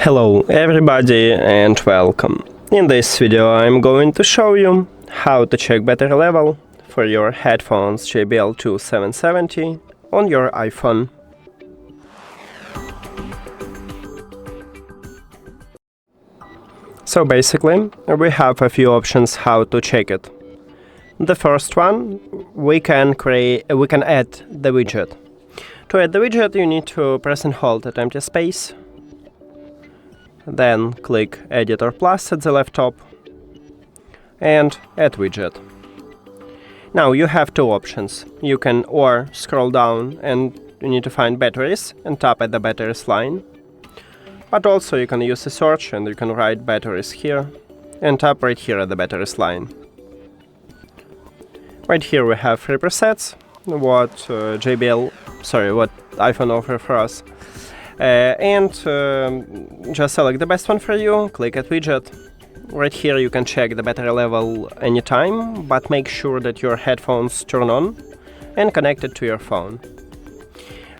Hello everybody and welcome. In this video I'm going to show you how to check battery level for your headphones JBL 770 on your iPhone. So basically we have a few options how to check it. The first one, we can add the widget. To add the widget you need to press and hold at empty space. Then click Editor Plus at the left top and Add Widget. Now you have two options. You can or scroll down and you need to find batteries and tap at the batteries line. But also you can use a search and you can write batteries here and tap right here at the batteries line. Right here we have three presets, what iPhone offers for us. Just select the best one for you, click at widget. Right here you can check the battery level anytime, but make sure that your headphones turn on and connected to your phone.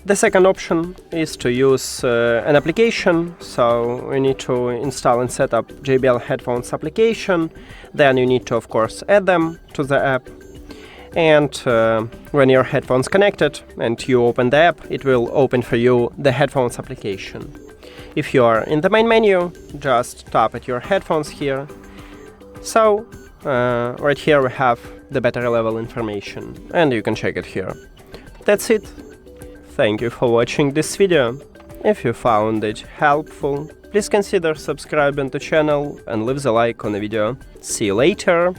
The second option is to use an application, so you need to install and set up JBL Headphones application, then you need to of course add them to the app. And when your headphones connected and you open the app, it will open for you the headphones application. If you are in the main menu, just tap at your headphones here. So right here we have the battery level information and you can check it here. That's it. Thank you for watching this video. If you found it helpful, please consider subscribing to the channel and leave the like on the video. See you later!